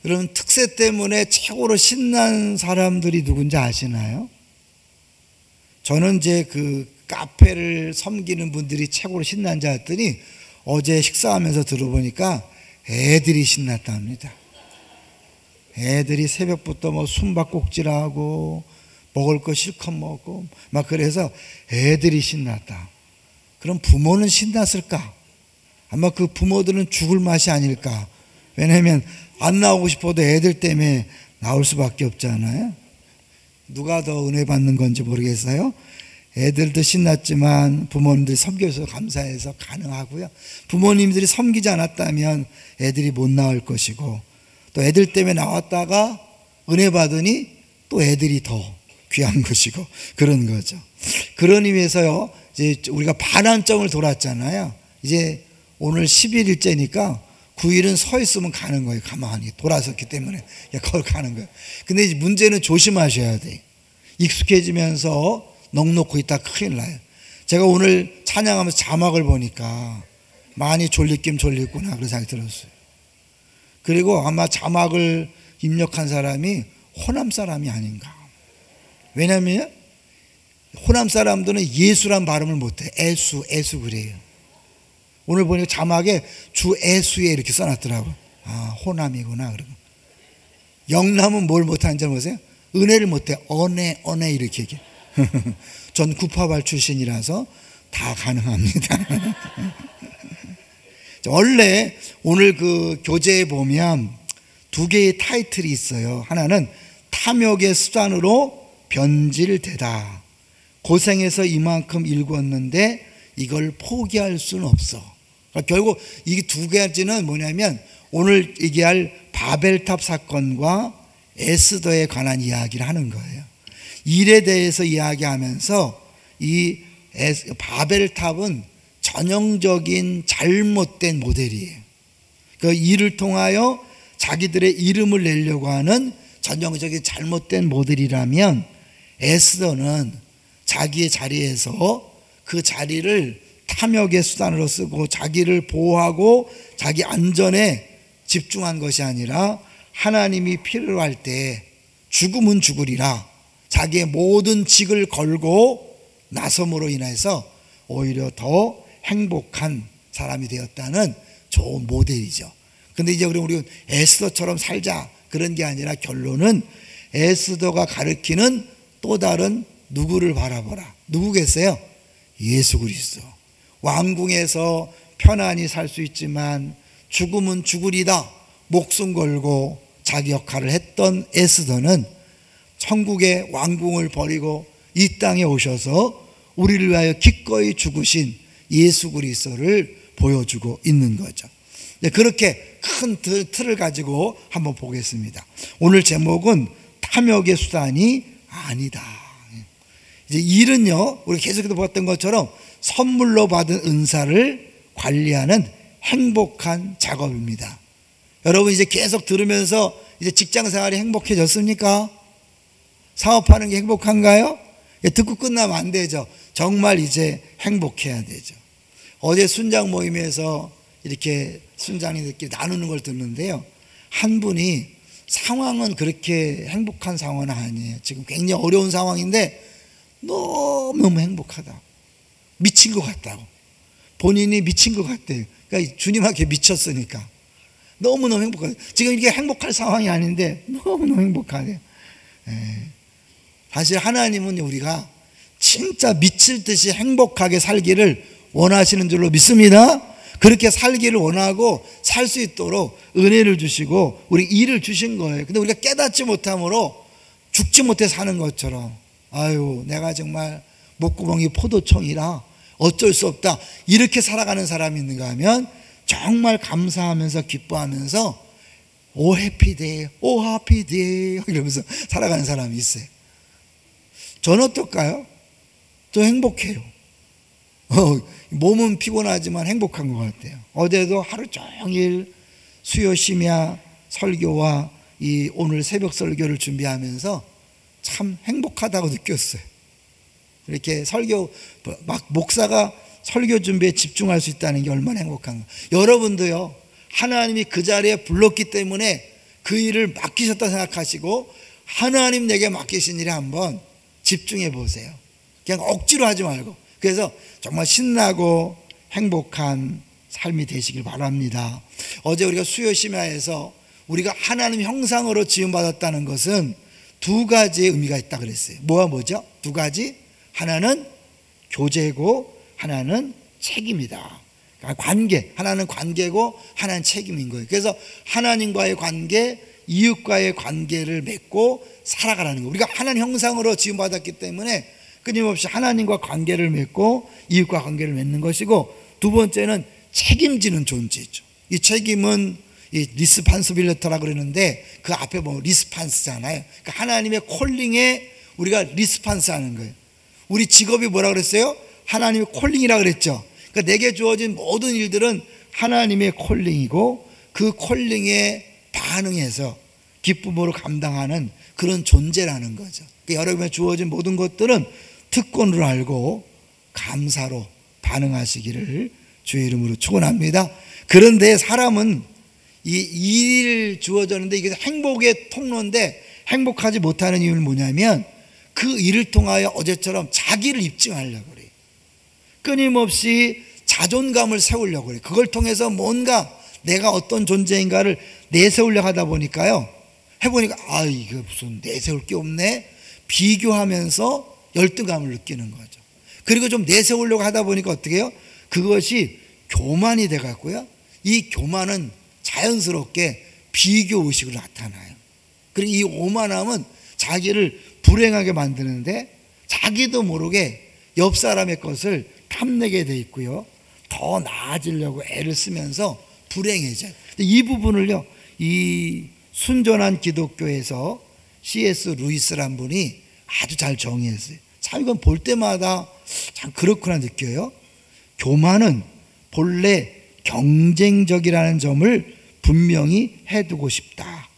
여러분, 특세 때문에 최고로 신난 사람들이 누군지 아시나요? 저는 이제 그 카페를 섬기는 분들이 최고로 신난지 했더니 어제 식사하면서 들어보니까 애들이 신났답니다. 애들이 새벽부터 뭐 숨바꼭질하고 먹을 거 실컷 먹고 막 그래서 애들이 신났다. 그럼 부모는 신났을까? 아마 그 부모들은 죽을 맛이 아닐까? 왜냐하면 안 나오고 싶어도 애들 때문에 나올 수밖에 없잖아요. 누가 더 은혜 받는 건지 모르겠어요. 애들도 신났지만 부모님들이 섬겨줘서 감사해서 가능하고요. 부모님들이 섬기지 않았다면 애들이 못 나올 것이고, 또 애들 때문에 나왔다가 은혜 받으니 또 애들이 더 귀한 것이고, 그런 거죠. 그런 의미에서요, 이제 우리가 반환점을 돌았잖아요. 이제 오늘 11일째니까 9일은 서 있으면 가는 거예요. 가만히 돌아섰기 때문에 거기 가는 거예요. 근데 이제 문제는 조심하셔야 돼요. 익숙해지면서 넋놓고 있다 큰일 나요. 제가 오늘 찬양하면서 자막을 보니까 많이 졸리긴 졸리구나 그런 생각이 들었어요. 그리고 아마 자막을 입력한 사람이 호남 사람이 아닌가. 왜냐하면 호남 사람들은 예수란 발음을 못해. 애수 그래요. 오늘 보니까 자막에 주 애수에 이렇게 써놨더라고요. 아, 호남이구나. 그러고 영남은 뭘 못하는지 보세요. 은혜를 못해. 언해 이렇게 얘기해. 전 구파발 출신이라서 다 가능합니다. 원래 오늘 그 교재에 보면 두 개의 타이틀이 있어요. 하나는 탐욕의 수단으로 변질되다. 고생해서 이만큼 읽었는데 이걸 포기할 수는 없어. 그러니까 결국 이 두 가지는 뭐냐면 오늘 얘기할 바벨탑 사건과 에스더에 관한 이야기를 하는 거예요. 일에 대해서 이야기하면서 이 바벨탑은 전형적인 잘못된 모델이에요. 그 일을 통하여 자기들의 이름을 내려고 하는 전형적인 잘못된 모델이라면, 에스더는 자기의 자리에서 그 자리를 탐욕의 수단으로 쓰고 자기를 보호하고 자기 안전에 집중한 것이 아니라 하나님이 필요로 할 때 죽으면 죽으리라 자기의 모든 직을 걸고 나섬으로 인해서 오히려 더 행복한 사람이 되었다는 좋은 모델이죠. 근데 이제 우리 에스더처럼 살자 그런 게 아니라 결론은 에스더가 가르치는 또 다른 누구를 바라보라. 누구겠어요? 예수 그리스도. 왕궁에서 편안히 살 수 있지만 죽으면 죽으리다 목숨 걸고 자기 역할을 했던 에스더는 천국의 왕궁을 버리고 이 땅에 오셔서 우리를 위하여 기꺼이 죽으신 예수 그리스도를 보여주고 있는 거죠. 그렇게 큰 틀을 가지고 한번 보겠습니다. 오늘 제목은 탐욕의 수단이 아니다. 이제 일은요, 우리 계속해서 봤던 것처럼 선물로 받은 은사를 관리하는 행복한 작업입니다. 여러분 이제 계속 들으면서 이제 직장 생활이 행복해졌습니까? 사업하는 게 행복한가요? 듣고 끝나면 안 되죠. 정말 이제 행복해야 되죠. 어제 순장 모임에서 이렇게 순장님들끼리 나누는 걸 듣는데요, 한 분이 상황은 그렇게 행복한 상황은 아니에요. 지금 굉장히 어려운 상황인데 너무너무 행복하다. 미친 것 같다고. 본인이 미친 것 같대요. 그러니까 주님한테 미쳤으니까 너무너무 행복하다. 지금 이게 행복할 상황이 아닌데 너무너무 행복하대요. 사실 하나님은 우리가 진짜 미칠 듯이 행복하게 살기를 원하시는 줄로 믿습니다. 그렇게 살기를 원하고 살 수 있도록 은혜를 주시고 우리 일을 주신 거예요. 근데 우리가 깨닫지 못함으로 죽지 못해 사는 것처럼, 아유 내가 정말 목구멍이 포도청이라 어쩔 수 없다 이렇게 살아가는 사람이 있는가 하면, 정말 감사하면서 기뻐하면서 오 해피데이 오 하피데이 이러면서 살아가는 사람이 있어요. 저는 어떨까요? 저 행복해요. 몸은 피곤하지만 행복한 것 같아요. 어제도 하루 종일 수요 심야 설교와 이 오늘 새벽 설교를 준비하면서 참 행복하다고 느꼈어요. 이렇게 설교 막 목사가 설교 준비에 집중할 수 있다는 게 얼마나 행복한가. 여러분도요, 하나님이 그 자리에 불렀기 때문에 그 일을 맡기셨다 생각하시고 하나님 내게 맡기신 일에 한번 집중해 보세요. 그냥 억지로 하지 말고. 그래서 정말 신나고 행복한 삶이 되시길 바랍니다. 어제 우리가 수요 심야에서 우리가 하나님 형상으로 지음받았다는 것은 두 가지의 의미가 있다 그랬어요. 뭐죠? 두 가지. 하나는 교제고 하나는 책임이다. 관계. 하나는 관계고 하나는 책임인 거예요. 그래서 하나님과의 관계, 이웃과의 관계를 맺고 살아가라는 거예요. 우리가 하나님 형상으로 지음받았기 때문에 끊임없이 하나님과 관계를 맺고 이웃과 관계를 맺는 것이고, 두 번째는 책임지는 존재죠. 이 책임은 이 리스판스빌리터라고 그러는데 그 앞에 보면 리스판스잖아요. 그러니까 하나님의 콜링에 우리가 리스판스 하는 거예요. 우리 직업이 뭐라 그랬어요? 하나님의 콜링이라 그랬죠. 그러니까 내게 주어진 모든 일들은 하나님의 콜링이고 그 콜링에 반응해서 기쁨으로 감당하는 그런 존재라는 거죠. 그러니까 여러분의 주어진 모든 것들은 특권으로 알고 감사로 반응하시기를 주의 이름으로 축원합니다. 그런데 사람은 이 일 주어졌는데 이게 행복의 통로인데 행복하지 못하는 이유는 뭐냐면 그 일을 통하여 어제처럼 자기를 입증하려고 그래요. 끊임없이 자존감을 세우려고 그래요. 그걸 통해서 뭔가 내가 어떤 존재인가를 내세우려고 하다 보니까요, 해보니까 이게 무슨 내세울 게 없네, 비교하면서 열등감을 느끼는 거죠. 그리고 좀 내세우려고 하다 보니까 어떻게 해요? 그것이 교만이 돼갖고요, 이 교만은 자연스럽게 비교의식으로 나타나요. 그리고 이 오만함은 자기를 불행하게 만드는데 자기도 모르게 옆 사람의 것을 탐내게 돼 있고요, 더 나아지려고 애를 쓰면서 불행해져요. 이 부분을요, 이 순전한 기독교에서 C.S. 루이스란 분이 아주 잘 정의했어요. 참 이건 볼 때마다 참 그렇구나 느껴요. 교만은 본래 경쟁적이라는 점을 분명히 해두고 싶다.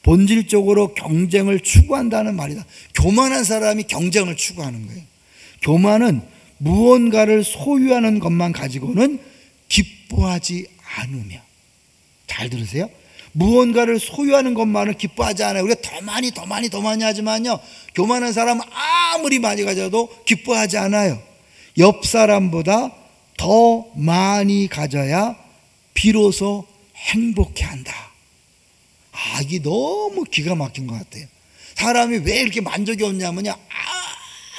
본질적으로 경쟁을 추구한다는 말이다. 교만한 사람이 경쟁을 추구하는 거예요. 교만은 무언가를 소유하는 것만 가지고는 기뻐하지 않으며, 잘 들으세요? 무언가를 소유하는 것만은 기뻐하지 않아요. 우리가 더 많이 하지만요, 교만한 사람은 아무리 많이 가져도 기뻐하지 않아요. 옆 사람보다 더 많이 가져야 비로소 행복해한다. 이게 너무 기가 막힌 것 같아요. 사람이 왜 이렇게 만족이 없냐면요,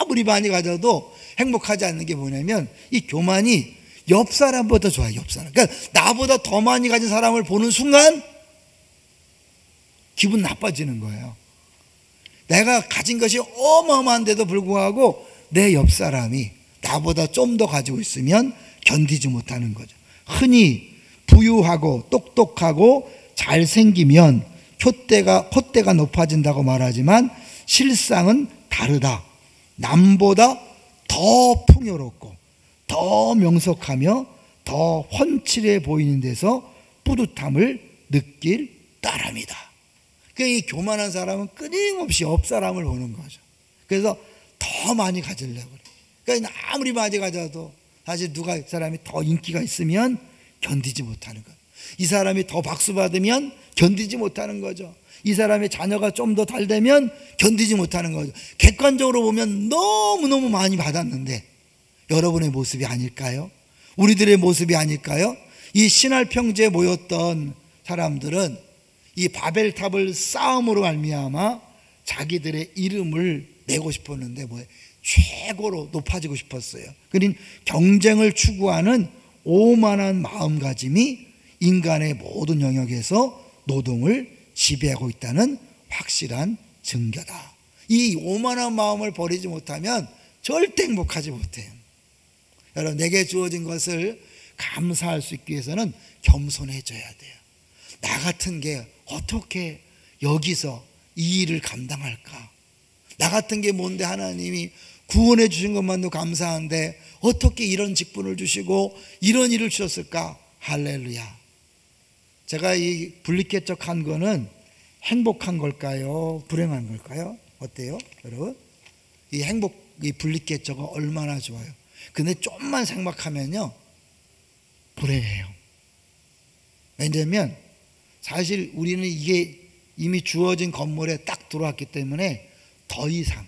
아무리 많이 가져도 행복하지 않는 게 뭐냐면 이 교만이 옆 사람보다 좋아요. 옆 사람. 그러니까 나보다 더 많이 가진 사람을 보는 순간 기분 나빠지는 거예요. 내가 가진 것이 어마어마한데도 불구하고 내 옆 사람이 나보다 좀 더 가지고 있으면 견디지 못하는 거죠. 흔히 부유하고 똑똑하고 잘생기면 콧대가 높아진다고 말하지만 실상은 다르다. 남보다 더 풍요롭고 더 명석하며 더 훤칠해 보이는 데서 뿌듯함을 느낄 따름이다. 그러니까 이 교만한 사람은 끊임없이 옆 사람을 보는 거죠. 그래서 더 많이 가지려고 그래요. 그러니까 아무리 많이 가져도 사실 누가 이 사람이 더 인기가 있으면 견디지 못하는 거예요. 이 사람이 더 박수 받으면 견디지 못하는 거죠. 이 사람의 자녀가 좀 더 잘 되면 견디지 못하는 거죠. 객관적으로 보면 너무너무 많이 받았는데 여러분의 모습이 아닐까요? 우리들의 모습이 아닐까요? 이 신할 평지에 모였던 사람들은 이 바벨탑을 쌓음으로 말미암아 자기들의 이름을 내고 싶었는데 뭐예요? 최고로 높아지고 싶었어요. 그러니 경쟁을 추구하는 오만한 마음가짐이 인간의 모든 영역에서 노동을 지배하고 있다는 확실한 증거다. 이 오만한 마음을 버리지 못하면 절대 행복하지 못해요. 여러분, 내게 주어진 것을 감사할 수 있기 위해서는 겸손해져야 돼요. 나 같은 게 어떻게 여기서 이 일을 감당할까? 나 같은 게 뭔데 하나님이 구원해 주신 것만도 감사한데 어떻게 이런 직분을 주시고 이런 일을 주셨을까? 할렐루야. 제가 이 분리개척한 거는 행복한 걸까요? 불행한 걸까요? 어때요, 여러분? 이 분리개척은 얼마나 좋아요. 근데 좀만 생각하면요, 불행해요. 왜냐면 사실 우리는 이게 이미 주어진 건물에 딱 들어왔기 때문에 더 이상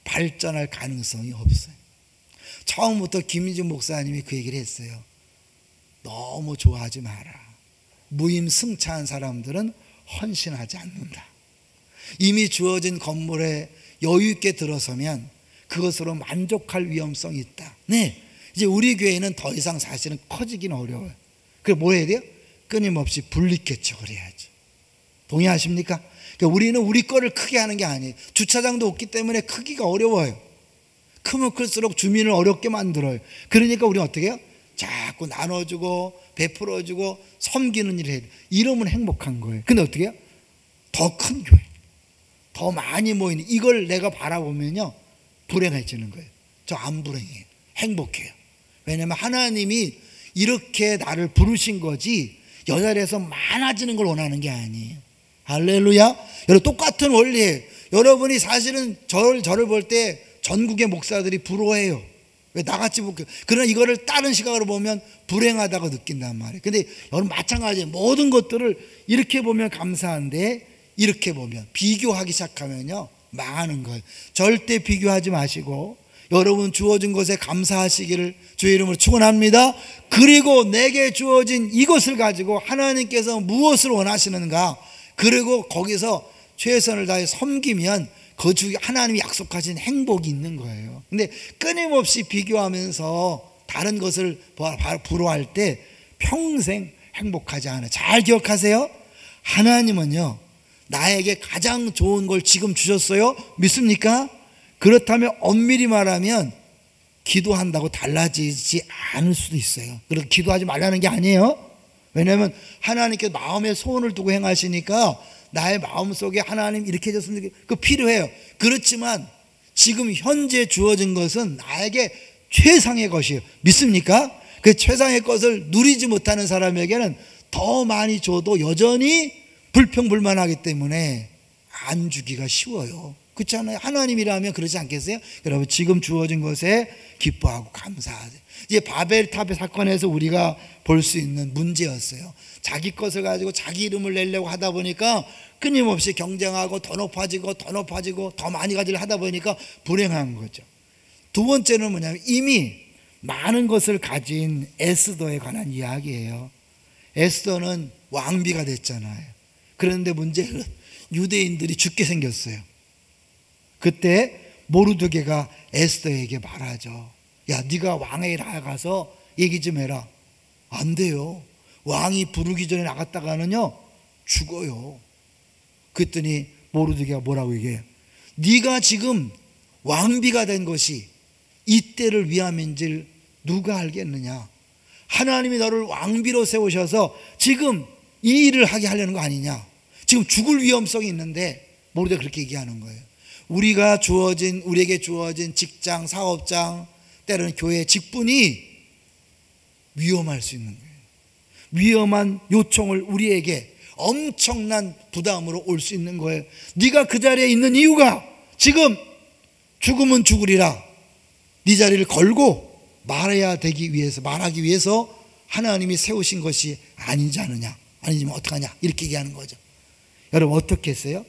발전할 가능성이 없어요. 처음부터 김희준 목사님이 그 얘기를 했어요. 너무 좋아하지 마라. 무임승차한 사람들은 헌신하지 않는다. 이미 주어진 건물에 여유 있게 들어서면 그것으로 만족할 위험성이 있다. 네, 이제 우리 교회는 더 이상 사실은 커지기는 어려워요. 그래서 뭐 해야 돼요? 끊임없이 분립개척을 해야죠. 동의하십니까? 그러니까 우리는 우리 거를 크게 하는 게 아니에요. 주차장도 없기 때문에 크기가 어려워요. 크면 클수록 주민을 어렵게 만들어요. 그러니까 우리는 어떻게 해요? 자꾸 나눠주고 베풀어주고 섬기는 일을 해야 돼요. 이러면 행복한 거예요. 근데 어떻게 해요? 더 큰 교회, 더 많이 모이는 이걸 내가 바라보면요 불행해지는 거예요. 저 안 불행해요. 행복해요. 왜냐하면 하나님이 이렇게 나를 부르신 거지 이 자리에서 많아지는 걸 원하는 게 아니에요. 할렐루야. 여러분 똑같은 원리예요. 여러분이 사실은 저를 볼 때 전국의 목사들이 부러워해요. 왜 나같이 볼게요. 그러나 이거를 다른 시각으로 보면 불행하다고 느낀단 말이에요. 근데 여러분 마찬가지예요. 모든 것들을 이렇게 보면 감사한데 이렇게 보면 비교하기 시작하면요 망하는 거예요. 절대 비교하지 마시고 여러분 주어진 것에 감사하시기를 주의 이름으로 축원합니다. 그리고 내게 주어진 이것을 가지고 하나님께서 무엇을 원하시는가, 그리고 거기서 최선을 다해 섬기면 그 주에 하나님이 약속하신 행복이 있는 거예요. 근데 끊임없이 비교하면서 다른 것을 부러워할 때 평생 행복하지 않아요. 잘 기억하세요. 하나님은요 나에게 가장 좋은 걸 지금 주셨어요. 믿습니까? 그렇다면 엄밀히 말하면 기도한다고 달라지지 않을 수도 있어요. 그래서 기도하지 말라는 게 아니에요. 왜냐하면 하나님께 마음에 소원을 두고 행하시니까 나의 마음속에 하나님 이렇게 해줬으면 좋겠어요. 그거 필요해요. 그렇지만 지금 현재 주어진 것은 나에게 최상의 것이에요. 믿습니까? 그 최상의 것을 누리지 못하는 사람에게는 더 많이 줘도 여전히 불평불만하기 때문에 안 주기가 쉬워요. 그렇지 않아요? 하나님이라면 그러지 않겠어요? 여러분 지금 주어진 것에 기뻐하고 감사하세요. 이제 바벨탑의 사건에서 우리가 볼 수 있는 문제였어요. 자기 것을 가지고 자기 이름을 내려고 하다 보니까 끊임없이 경쟁하고 더 높아지고 더 많이 가지려 하다 보니까 불행한 거죠. 두 번째는 뭐냐면 이미 많은 것을 가진 에스더에 관한 이야기예요. 에스더는 왕비가 됐잖아요. 그런데 문제는 유대인들이 죽게 생겼어요. 그때 모르드게가 에스더에게 말하죠. 야, 네가 왕에게 나가서 얘기 좀 해라. 안 돼요. 왕이 부르기 전에 나갔다가는요 죽어요. 그랬더니 모르드게가 뭐라고 얘기해요? 네가 지금 왕비가 된 것이 이때를 위함인지를 누가 알겠느냐. 하나님이 너를 왕비로 세우셔서 지금 이 일을 하게 하려는 거 아니냐. 지금 죽을 위험성이 있는데 모르드게가 그렇게 얘기하는 거예요. 우리에게 주어진 직장, 사업장, 때로는 교회 직분이 위험할 수 있는 거예요. 위험한 요청을 우리에게 엄청난 부담으로 올 수 있는 거예요. 네가 그 자리에 있는 이유가 지금 죽으면 죽으리라 네 자리를 걸고 말하기 위해서 하나님이 세우신 것이 아니지 않느냐. 아니면 어떡하냐 이렇게 얘기하는 거죠. 여러분 어떻게 했어요?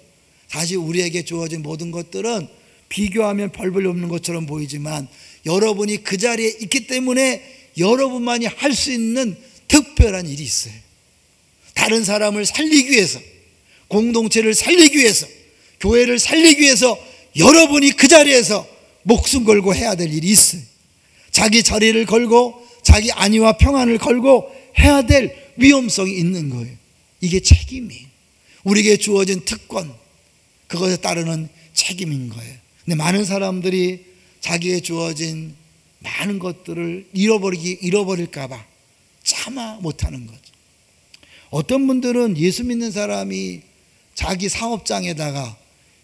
사실 우리에게 주어진 모든 것들은 비교하면 별 볼 없는 것처럼 보이지만 여러분이 그 자리에 있기 때문에 여러분만이 할 수 있는 특별한 일이 있어요. 다른 사람을 살리기 위해서, 공동체를 살리기 위해서, 교회를 살리기 위해서 여러분이 그 자리에서 목숨 걸고 해야 될 일이 있어요. 자기 자리를 걸고 자기 안위와 평안을 걸고 해야 될 위험성이 있는 거예요. 이게 책임이에요. 우리에게 주어진 특권, 그것에 따르는 책임인 거예요. 근데 많은 사람들이 자기에게 주어진 많은 것들을 잃어버릴까 봐 참아 못하는 거죠. 어떤 분들은 예수 믿는 사람이 자기 사업장에다가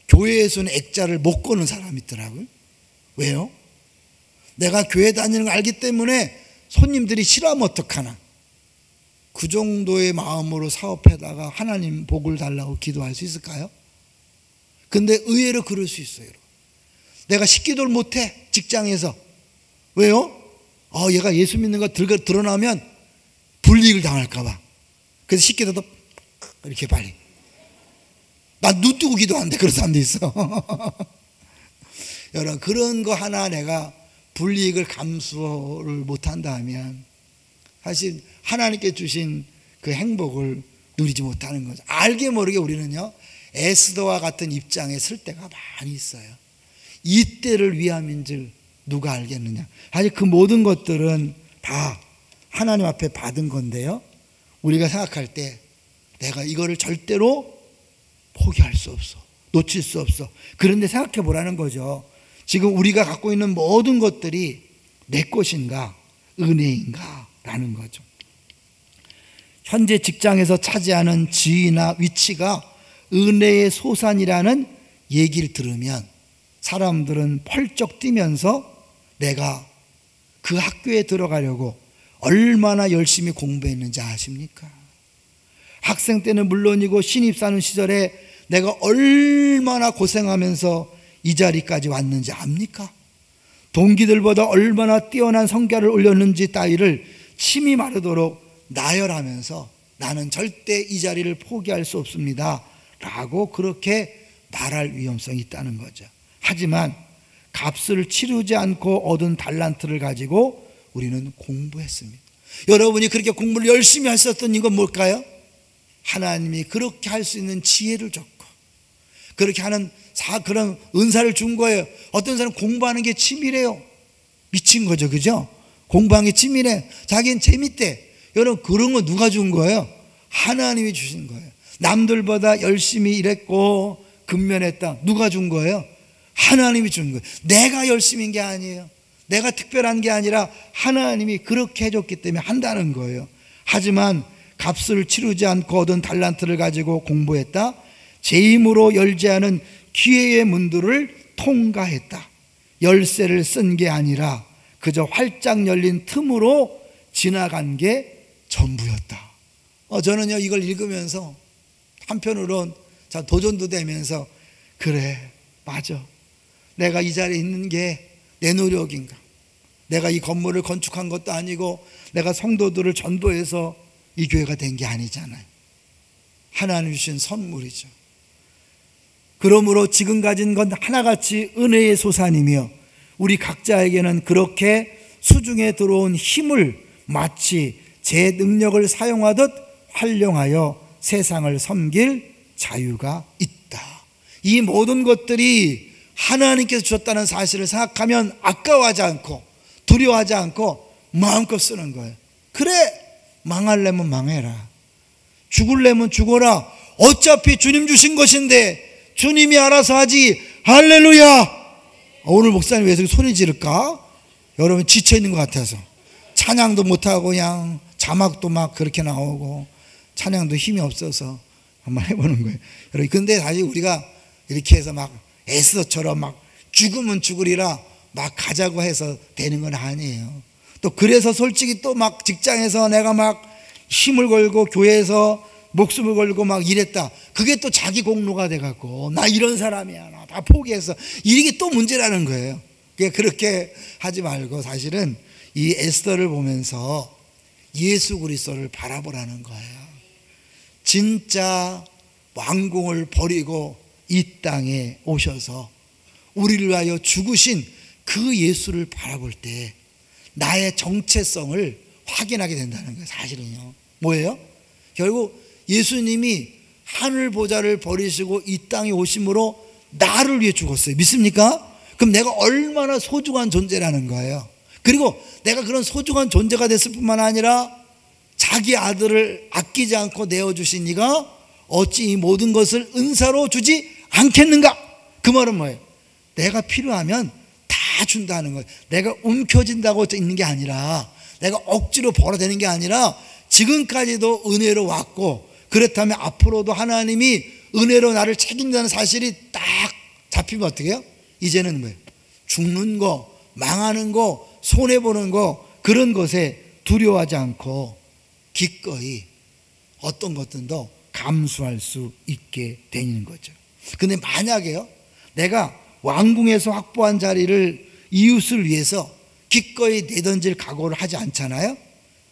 교회에 주는 액자를 못 거는 사람이 있더라고요. 왜요? 내가 교회 다니는 걸 알기 때문에 손님들이 싫어하면 어떡하나. 그 정도의 마음으로 사업에다가 하나님 복을 달라고 기도할 수 있을까요? 근데 의외로 그럴 수 있어요. 내가 식기도를 못해 직장에서. 왜요? 얘가 예수 믿는 거 드러나면 불이익을 당할까 봐. 그래서 식기도도 이렇게 빨리 나 눈 뜨고 기도하는데 그런 사람도 있어. 여러분, 그런 거 하나 내가 불이익을 감수를 못한다 하면 사실 하나님께 주신 그 행복을 누리지 못하는 거죠. 알게 모르게 우리는요, 에스더와 같은 입장에 설 때가 많이 있어요. 이때를 위함인 줄 누가 알겠느냐. 사실 그 모든 것들은 다 하나님 앞에 받은 건데요, 우리가 생각할 때 내가 이거를 절대로 포기할 수 없어, 놓칠 수 없어. 그런데 생각해 보라는 거죠. 지금 우리가 갖고 있는 모든 것들이 내 것인가, 은혜인가 라는 거죠. 현재 직장에서 차지하는 지위나 위치가 은혜의 소산이라는 얘기를 들으면 사람들은 펄쩍 뛰면서 내가 그 학교에 들어가려고 얼마나 열심히 공부했는지 아십니까? 학생 때는 물론이고 신입사원 시절에 내가 얼마나 고생하면서 이 자리까지 왔는지 압니까? 동기들보다 얼마나 뛰어난 성과를 올렸는지 따위를 침이 마르도록 나열하면서 나는 절대 이 자리를 포기할 수 없습니다 라고 그렇게 말할 위험성이 있다는 거죠. 하지만 값을 치르지 않고 얻은 달란트를 가지고 우리는 공부했습니다. 여러분이 그렇게 공부를 열심히 하셨던 이건 뭘까요? 하나님이 그렇게 할 수 있는 지혜를 줬고 그렇게 하는 그런 은사를 준 거예요. 어떤 사람은 공부하는 게 취미래요. 미친 거죠, 그죠? 공부하는 게 취미래. 자기는 재밌대. 여러분, 그런 거 누가 준 거예요? 하나님이 주신 거예요. 남들보다 열심히 일했고 근면했다. 누가 준 거예요? 하나님이 준 거예요. 내가 열심인 게 아니에요. 내가 특별한 게 아니라 하나님이 그렇게 해줬기 때문에 한다는 거예요. 하지만 값을 치르지 않고 얻은 달란트를 가지고 공부했다. 제 힘으로 열지 않은 기회의 문들을 통과했다. 열쇠를 쓴 게 아니라 그저 활짝 열린 틈으로 지나간 게 전부였다. 저는요, 이걸 읽으면서 한편으론 도전도 되면서 그래, 맞아. 내가 이 자리에 있는 게 내 노력인가? 내가 이 건물을 건축한 것도 아니고 내가 성도들을 전도해서 이 교회가 된 게 아니잖아요. 하나님 주신 선물이죠. 그러므로 지금 가진 건 하나같이 은혜의 소산이며 우리 각자에게는 그렇게 수중에 들어온 힘을 마치 제 능력을 사용하듯 활용하여 세상을 섬길 자유가 있다. 이 모든 것들이 하나님께서 주셨다는 사실을 생각하면 아까워하지 않고 두려워하지 않고 마음껏 쓰는 거예요. 그래, 망하려면 망해라. 죽을려면 죽어라. 어차피 주님 주신 것인데 주님이 알아서 하지. 할렐루야. 오늘 목사님 왜 이렇게 소리 지를까? 여러분 지쳐있는 것 같아서 찬양도 못하고 그냥 자막도 막 그렇게 나오고 찬양도 힘이 없어서 한번 해보는 거예요. 여러분, 근데 사실 우리가 이렇게 해서 막 에스더처럼 막 죽으면 죽으리라 막 가자고 해서 되는 건 아니에요. 또 그래서 솔직히 또 막 직장에서 내가 막 힘을 걸고 교회에서 목숨을 걸고 막 일했다. 그게 또 자기 공로가 돼갖고 나 이런 사람이야, 나 다 포기해서 이게 또 문제라는 거예요. 그렇게 하지 말고 사실은 이 에스더를 보면서 예수 그리스도를 바라보라는 거예요. 진짜 왕궁을 버리고 이 땅에 오셔서 우리를 위하여 죽으신 그 예수를 바라볼 때 나의 정체성을 확인하게 된다는 거예요. 사실은요, 뭐예요? 결국 예수님이 하늘 보좌를 버리시고 이 땅에 오심으로 나를 위해 죽었어요. 믿습니까? 그럼 내가 얼마나 소중한 존재라는 거예요. 그리고 내가 그런 소중한 존재가 됐을 뿐만 아니라 자기 아들을 아끼지 않고 내어주신 이가 어찌 이 모든 것을 은사로 주지 않겠는가? 그 말은 뭐예요? 내가 필요하면 다 준다는 거예요. 내가 움켜진다고 있는 게 아니라, 내가 억지로 벌어야 되는 게 아니라 지금까지도 은혜로 왔고, 그렇다면 앞으로도 하나님이 은혜로 나를 책임진다는 사실이 딱 잡히면 어떻게 해요? 이제는 뭐예요? 죽는 거, 망하는 거, 손해보는 거, 그런 것에 두려워하지 않고 기꺼이 어떤 것들도 감수할 수 있게 되는 거죠. 근데 만약에요, 내가 왕궁에서 확보한 자리를 이웃을 위해서 기꺼이 내던질 각오를 하지 않잖아요.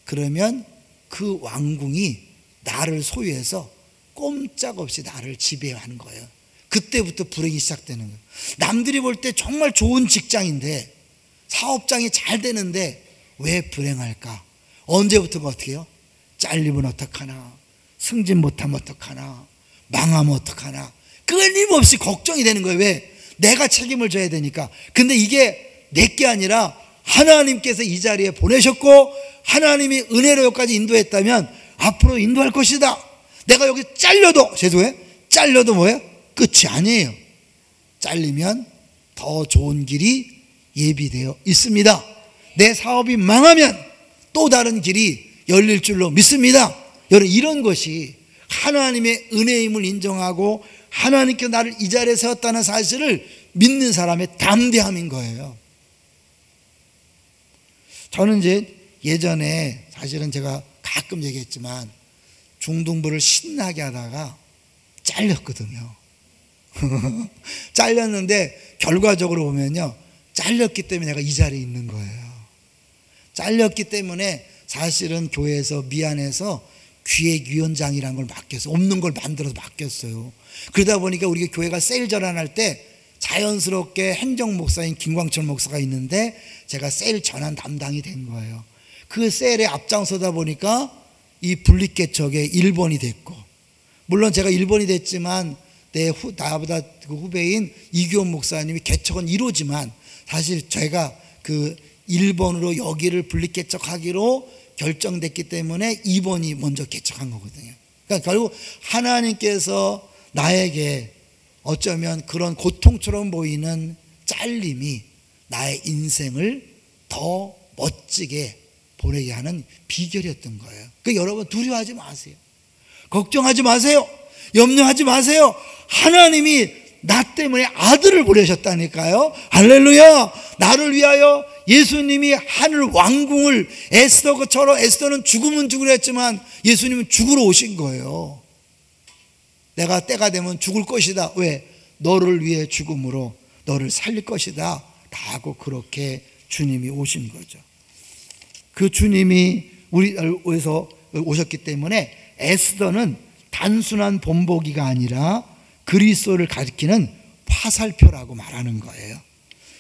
그러면 그 왕궁이 나를 소유해서 꼼짝없이 나를 지배하는 거예요. 그때부터 불행이 시작되는 거예요. 남들이 볼 때 정말 좋은 직장인데, 사업장이 잘 되는데 왜 불행할까? 언제부터가 어떻게 해요? 잘리면 어떡하나, 승진 못하면 어떡하나, 망하면 어떡하나, 끊임없이 걱정이 되는 거예요. 왜? 내가 책임을 져야 되니까. 근데 이게 내게 아니라 하나님께서 이 자리에 보내셨고 하나님이 은혜로 여기까지 인도했다면 앞으로 인도할 것이다. 내가 여기 잘려도, 죄송해요, 잘려도 뭐예요? 끝이 아니에요. 잘리면 더 좋은 길이 예비되어 있습니다. 내 사업이 망하면 또 다른 길이 열릴 줄로 믿습니다. 여러분, 이런 것이 하나님의 은혜임을 인정하고 하나님께 나를 이 자리에 세웠다는 사실을 믿는 사람의 담대함인 거예요. 저는 이제 예전에 사실은 제가 가끔 얘기했지만 중등부를 신나게 하다가 잘렸거든요. 잘렸는데 결과적으로 보면요, 잘렸기 때문에 내가 이 자리에 있는 거예요. 잘렸기 때문에 사실은 교회에서 미안해서 기획위원장이라는 걸 맡겼어요. 없는 걸 만들어서 맡겼어요. 그러다 보니까 우리가 교회가 세일 전환할 때 자연스럽게 행정목사인 김광철 목사가 있는데 제가 세일 전환 담당이 된 거예요. 그 세일에 앞장서다 보니까 이 분립개척에 1번이 됐고, 물론 제가 1번이 됐지만 나보다 그 후배인 이규원 목사님이 개척은 1호지만 사실 제가 그 1번으로 여기를 분립개척하기로 결정됐기 때문에 2번이 먼저 개척한 거거든요. 그러니까 결국 하나님께서 나에게 어쩌면 그런 고통처럼 보이는 잘림이 나의 인생을 더 멋지게 보내게 하는 비결이었던 거예요. 그러니까 여러분, 두려워하지 마세요. 걱정하지 마세요. 염려하지 마세요. 하나님이 나 때문에 아들을 보내셨다니까요. 할렐루야. 나를 위하여 예수님이 하늘 왕궁을, 에스더처럼, 에스더는 죽으면 죽으려 했지만 예수님은 죽으러 오신 거예요. 내가 때가 되면 죽을 것이다. 왜? 너를 위해 죽음으로 너를 살릴 것이다 라고 그렇게 주님이 오신 거죠. 그 주님이 우리를 위해서 오셨기 때문에 에스더는 단순한 본보기가 아니라 그리스도를 가리키는 화살표라고 말하는 거예요.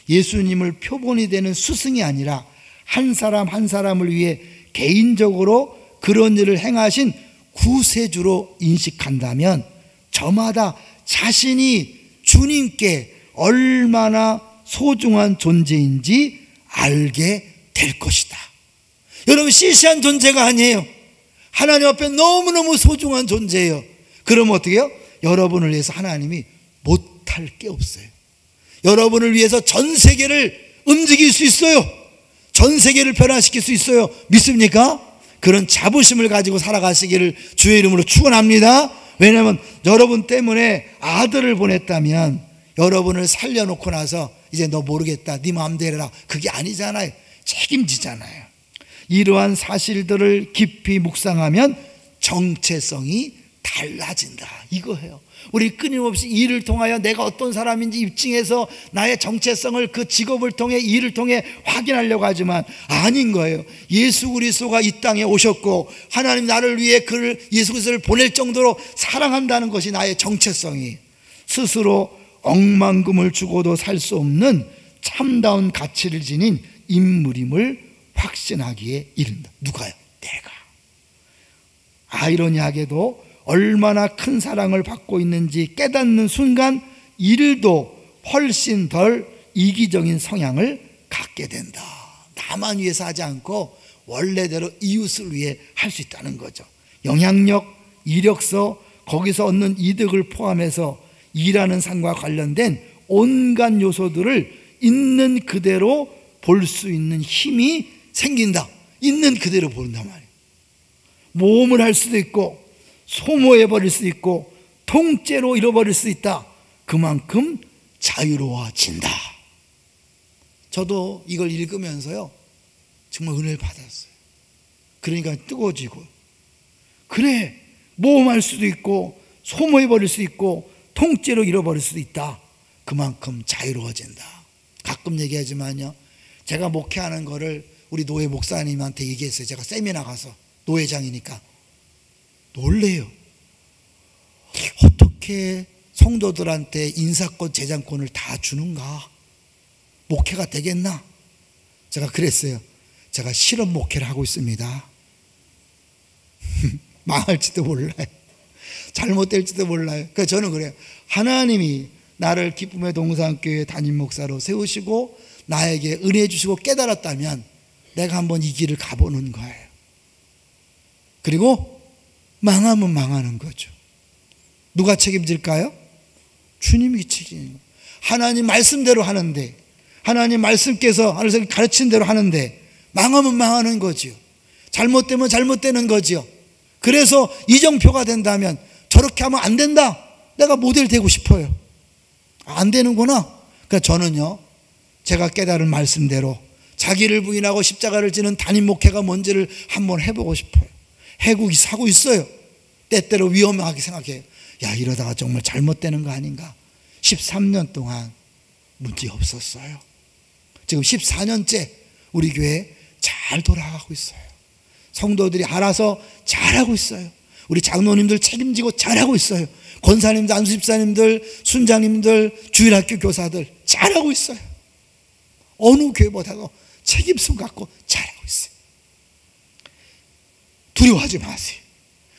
예수님을 표본이 되는 스승이 아니라 한 사람 한 사람을 위해 개인적으로 그런 일을 행하신 구세주로 인식한다면 저마다 자신이 주님께 얼마나 소중한 존재인지 알게 될 것이다. 여러분, 시시한 존재가 아니에요. 하나님 앞에 너무너무 소중한 존재예요. 그러면 어떻게 해요? 여러분을 위해서 하나님이 못할 게 없어요. 여러분을 위해서 전 세계를 움직일 수 있어요. 전 세계를 변화시킬 수 있어요. 믿습니까? 그런 자부심을 가지고 살아가시기를 주의 이름으로 축원합니다. 왜냐하면 여러분 때문에 아들을 보냈다면 여러분을 살려놓고 나서 이제 너 모르겠다, 네 마음대로 해라, 그게 아니잖아요. 책임지잖아요. 이러한 사실들을 깊이 묵상하면 정체성이 달라진다, 이거예요. 우리 끊임없이 일을 통하여 내가 어떤 사람인지 입증해서 나의 정체성을 그 직업을 통해, 일을 통해 확인하려고 하지만 아닌 거예요. 예수 그리스도가 이 땅에 오셨고 하나님 나를 위해 그를, 예수 그리스도를 보낼 정도로 사랑한다는 것이 나의 정체성이, 스스로 억만금을 주고도 살 수 없는 참다운 가치를 지닌 인물임을 확신하기에 이른다. 누가요? 내가. 아이러니하게도 얼마나 큰 사랑을 받고 있는지 깨닫는 순간 일도 훨씬 덜 이기적인 성향을 갖게 된다. 나만 위해서 하지 않고 원래대로 이웃을 위해 할 수 있다는 거죠. 영향력, 이력서, 거기서 얻는 이득을 포함해서 일하는 삶과 관련된 온갖 요소들을 있는 그대로 볼 수 있는 힘이 생긴다. 있는 그대로 본단 말이에요. 모험을 할 수도 있고 소모해버릴 수 있고 통째로 잃어버릴 수 있다. 그만큼 자유로워진다. 저도 이걸 읽으면서요 정말 은혜를 받았어요. 그러니까 뜨거워지고, 그래, 모험할 수도 있고 소모해버릴 수 있고 통째로 잃어버릴 수도 있다. 그만큼 자유로워진다. 가끔 얘기하지만요, 제가 목회하는 거를 우리 노회 목사님한테 얘기했어요. 제가 세미나 가서, 노회장이니까 놀래요. 어떻게 성도들한테 인사권, 재장권을 다 주는가? 목회가 되겠나? 제가 그랬어요. 제가 실험 목회를 하고 있습니다. 망할지도 몰라요. 잘못될지도 몰라요. 그러니까 저는 그래요. 하나님이 나를 기쁨의 동산교회 담임 목사로 세우시고 나에게 은혜 주시고 깨달았다면 내가 한번 이 길을 가보는 거예요. 그리고 망하면 망하는 거죠. 누가 책임질까요? 주님이 책임져요. 하나님 말씀대로 하는데, 하나님 말씀께서 하나님 가르친 대로 하는데 망하면 망하는 거지요. 잘못되면 잘못되는 거지요. 그래서 이정표가 된다면 저렇게 하면 안 된다. 내가 모델 되고 싶어요. 안 되는구나. 그러니까 저는요, 제가 깨달은 말씀대로 자기를 부인하고 십자가를 지는 담임 목회가 뭔지를 한번 해보고 싶어요. 하고 있어요. 때때로 위험하게 생각해요. 야, 이러다가 정말 잘못되는 거 아닌가. 13년 동안 문제 없었어요. 지금 14년째 우리 교회 잘 돌아가고 있어요. 성도들이 알아서 잘하고 있어요. 우리 장로님들 책임지고 잘하고 있어요. 권사님들, 안수집사님들, 순장님들, 주일학교 교사들 잘하고 있어요. 어느 교회보다도 책임성 갖고 잘하고 있어요. 두려워하지 마세요.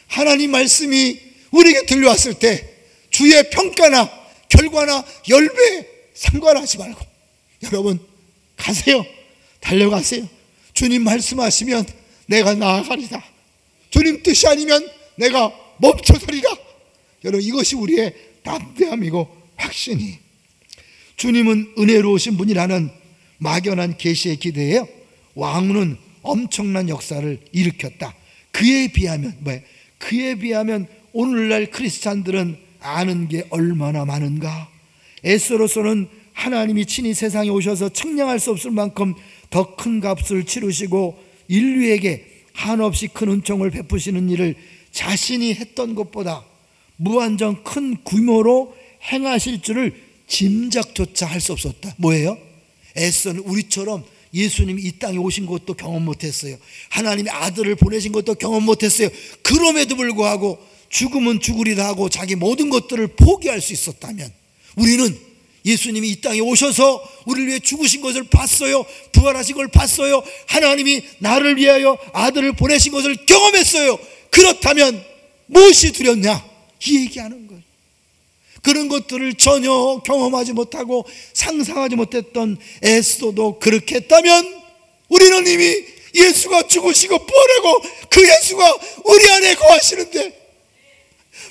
하나님 말씀이 우리에게 들려왔을 때 주의 평가나 결과나 열매에 상관하지 말고 여러분 가세요. 달려가세요. 주님 말씀하시면 내가 나아가리다. 주님 뜻이 아니면 내가 멈춰서리라. 여러분, 이것이 우리의 담대함이고 확신이. 주님은 은혜로우신 분이라는 막연한 계시에 기대해요. 왕후는 엄청난 역사를 일으켰다. 그에 비하면 오늘날 크리스찬들은 아는 게 얼마나 많은가. 에스더로서는 하나님이 친히 세상에 오셔서 측량할 수 없을 만큼 더 큰 값을 치르시고 인류에게 한없이 큰 은총을 베푸시는 일을 자신이 했던 것보다 무한정 큰 규모로 행하실 줄을 짐작조차 할 수 없었다. 뭐예요? 에스더는 우리처럼 예수님이 이 땅에 오신 것도 경험 못했어요. 하나님의 아들을 보내신 것도 경험 못했어요. 그럼에도 불구하고 죽으면 죽으리라 하고 자기 모든 것들을 포기할 수 있었다면, 우리는 예수님이 이 땅에 오셔서 우리를 위해 죽으신 것을 봤어요. 부활하신 걸 봤어요. 하나님이 나를 위하여 아들을 보내신 것을 경험했어요. 그렇다면 무엇이 두렵냐? 이 얘기하는 거예요. 그런 것들을 전혀 경험하지 못하고 상상하지 못했던 에스더도 그렇게 했다면 우리는 이미 예수가 죽으시고 부활하고 그 예수가 우리 안에 거하시는데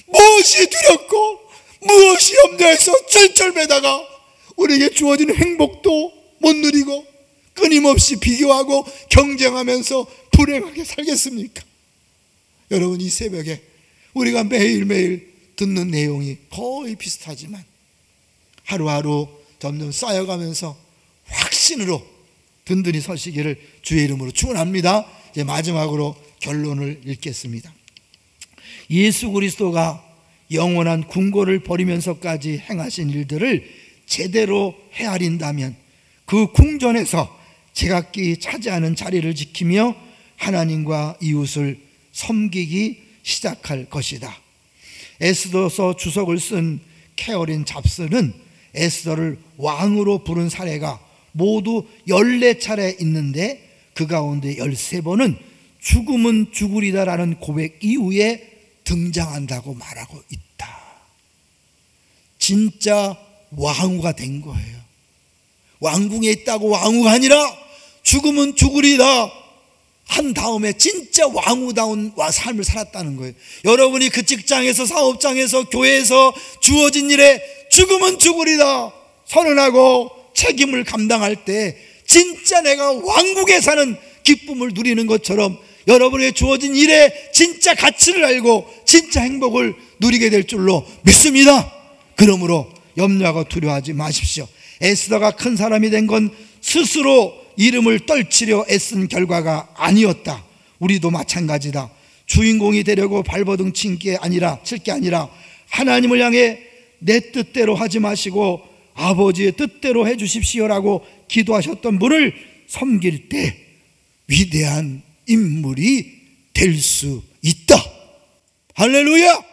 무엇이 두렵고 무엇이 염려해서 쩔쩔매다가 우리에게 주어진 행복도 못 누리고 끊임없이 비교하고 경쟁하면서 불행하게 살겠습니까? 여러분, 이 새벽에 우리가 매일매일 듣는 내용이 거의 비슷하지만 하루하루 점점 쌓여가면서 확신으로 든든히 서시기를 주의 이름으로 축원합니다. 이제 마지막으로 결론을 읽겠습니다. 예수 그리스도가 영원한 궁고를 버리면서까지 행하신 일들을 제대로 헤아린다면 그 궁전에서 제각기 차지하는 자리를 지키며 하나님과 이웃을 섬기기 시작할 것이다. 에스더서 주석을 쓴 캐어린 잡스는 에스더를 왕으로 부른 사례가 모두 14차례 있는데 그 가운데 13번은 죽음은 죽으리다라는 고백 이후에 등장한다고 말하고 있다. 진짜 왕후가 된 거예요. 왕궁에 있다고 왕후가 아니라 죽음은 죽으리다 한 다음에 진짜 왕후다운 삶을 살았다는 거예요. 여러분이 그 직장에서, 사업장에서, 교회에서 주어진 일에 죽으면 죽으리다 선언하고 책임을 감당할 때 진짜 내가 왕국에 사는 기쁨을 누리는 것처럼 여러분에게 주어진 일에 진짜 가치를 알고 진짜 행복을 누리게 될 줄로 믿습니다. 그러므로 염려하고 두려워하지 마십시오. 에스더가 큰 사람이 된 건 스스로 이름을 떨치려 애쓴 결과가 아니었다. 우리도 마찬가지다. 주인공이 되려고 발버둥 칠 게 아니라 하나님을 향해 내 뜻대로 하지 마시고 아버지의 뜻대로 해 주십시오라고 기도하셨던 분을 섬길 때 위대한 인물이 될 수 있다. 할렐루야!